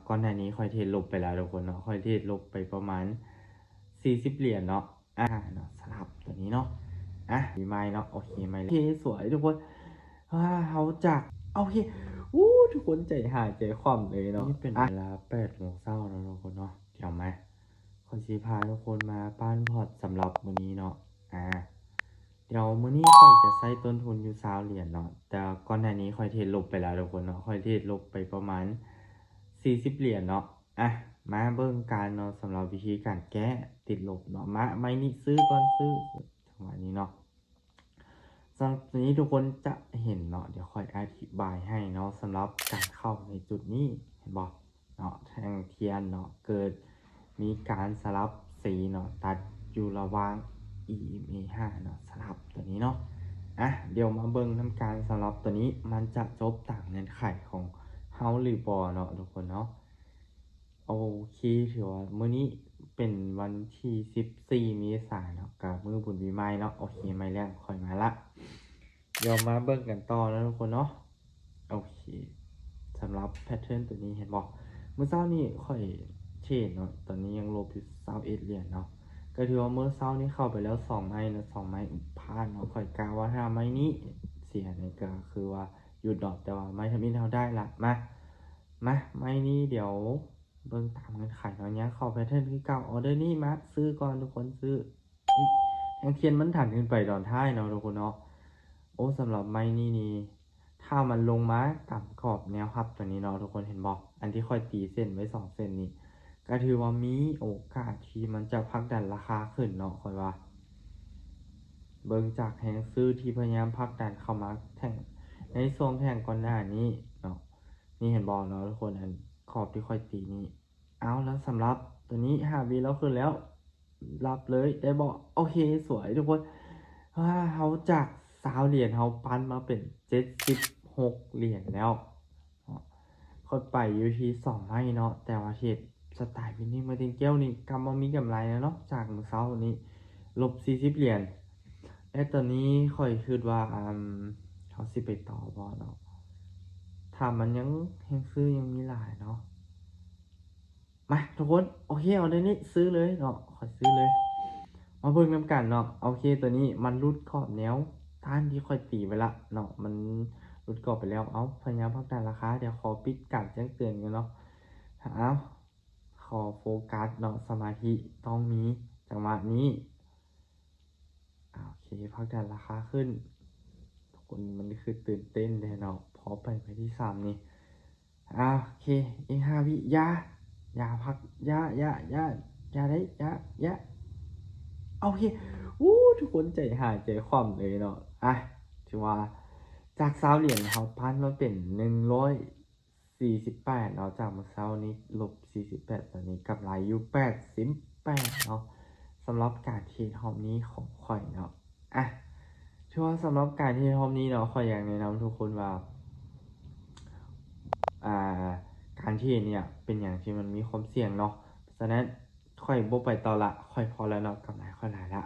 ก่อนหน้านี้ค่อยเทรดลบไปแล้วทุกคนเนาะค่อยเทรดลบไปประมาณ40เหรียญเนาะเนาะสลับตัวนี้เนาะมีไม้เนาะโอเคไม้โอเคสวยทุกคนเขาจากโอเคทุกคนใจหายใจคว่ำเลยเนาะนี่เป็นเวลา8 โมงเช้าแล้วทุกคนเนาะเดี๋ยวมาขอสิพาทุกคนมาปั้นพอร์ตสำหรับมื้อนี้เนาะเดี๋ยวมื้อนี้ค่อยจะใช้ต้นทุนอยู่20เหรียญเนาะแต่ก่อนหน้านี้ค่อยเทรดลบไปแล้วทุกคนเนาะค่อยเทรดลบไปประมาณ40เหรียญเนาะมาเบิ่งการเนาะสำหรับวิธีการแก้ติดลบเนาะมาไม่นี่ซื้อก่อนซื้อจังหวะนี้เนาะสำหรับตัวนี้ทุกคนจะเห็นเนาะเดี๋ยวค่อยอธิบายให้เนาะสำหรับการเข้าในจุดนี้เห็นบ่เนาะแท่งเทียนเนาะเกิดมีการสลับสีเนาะตัดอยู่ระหว่าง EMA5 เนาะสลับตัวนี้เนาะเดี๋ยวมาเบิ่งทำการสลับตัวนี้มันจะจบตามเงื่อนไขของเฮาหรือบ่เนาะทุกคนเนาะโอเคถือว่ามื้อนี้เป็นวันที่14เมษายนเนาะกับมื้อบุญปีใหม่เนาะโอเคไม่แรงค่อยมาละเดี๋ยวมาเบิ่งกันต่อแล้วทุกคนเนาะโอเคสำหรับแพทเทิร์นตัวนี้เห็นบ่มื้อเช้านี้ค่อยเทรดเนาะตอนนี้ยังลบอยู่21เหรียญเนาะก็ถือว่ามื้อเช้านี้เข้าไปแล้ว2ไม้เนาะ2ไม้พลาดเนาะค่อยกะว่าถ้าไม้นี้เสียนี่ก็คือว่าหยุดดอกแต่ว่าไม้ทำอินเฮาได้ละมาไม้นี้เดี๋ยวเบิ่งตามเงื่อนไขเนาะยังเข้าแพทเทิร์นคือเก่าออเดอร์นี้มาซื้อก่อนทุกคนซื้อแฮงเทียนมันถันขึ้นไปตอนท้ายเนาะทุกคนเนาะสำหรับไม้นี้ถ้ามันลงมาตามกรอบแนวรับตัวนี้เนาะทุกคนเห็นบ่อันที่ค่อยตีเส้นไว้2เส้นนี้ก็ถือว่ามีโอกาสที่มันจะผลักดันราคาขึ้นเนาะค่อยว่าเบิ่งจากแฮงซื้อที่พยายามผลักดันเข้ามาแท่งในช่วงแท่งก่อนหน้านี้เนาะนี่เห็นบ่เนาะทุกคนอันขอบที่ค่อยตีนี้แล้วสำหรับตัวนี้5วิแล้วขึ้นแล้วรับเลยได้บ่โอเคสวยทุกคนเฮาจาก20เหรียญเฮาปั้นมาเป็น76เหรียญแล้วค่อยไปอยู่ที่2ไม้เนาะแต่ว่าเฮ็ดสไตล์ Winning Martingale นี่กำบ่มีกำไรแล้วเนาะจากมื้อเช้านี้ลบ40เหรียญตอนนี้ค่อยคิดว่าเขาสิไปต่อบ่เนาะถ้ามันยังแฮงซื้อยังมีหลายเนาะมาทุกคนโอเคเอาเดี๋ยวนี้ซื้อเลยเนาะค่อยซื้อเลยมาเบิ่งนำกันเนาะโอเคตัวนี้มันหลุดขอบแนวต้านที่ค่อยตีไว้ละเนาะมันหลุดกรอบไปแล้วพยายามผลักดันราคาเดี๋ยวขอปิดการแจ้งเตือนกันเนาะขอโฟกัสเนาะสมาธิต้องมีจังหวะนี้โอเคผลักดันราคาขึ้นทุกคนมันคือตื่นเต้นเลยเนาะพอไปที่3นี่โอเคอีก5 วิอย่าพักอย่าได้อย่าโอเคทุกคนใจหายใจคว่ำเลยเนาะถือว่าจาก20เหรียญเขาพันมาเป็น148เนาะจากเมื่อเช้านี้ลบ48ตอนนี้กำไรอยู่88เนาะสำหรับการเทรดรอบนี้ของข่อยเนาะถือว่าสำหรับการเทรดรอบนี้เนาะข่อยอยากแนะนำทุกคนว่าการเทรดเนี่ยเป็นอย่างที่มันมีความเสี่ยงเนาะฉะนั้นค่อยบ่ไปต่อละค่อยพอแล้วเนาะกำไรค่อยหลายละ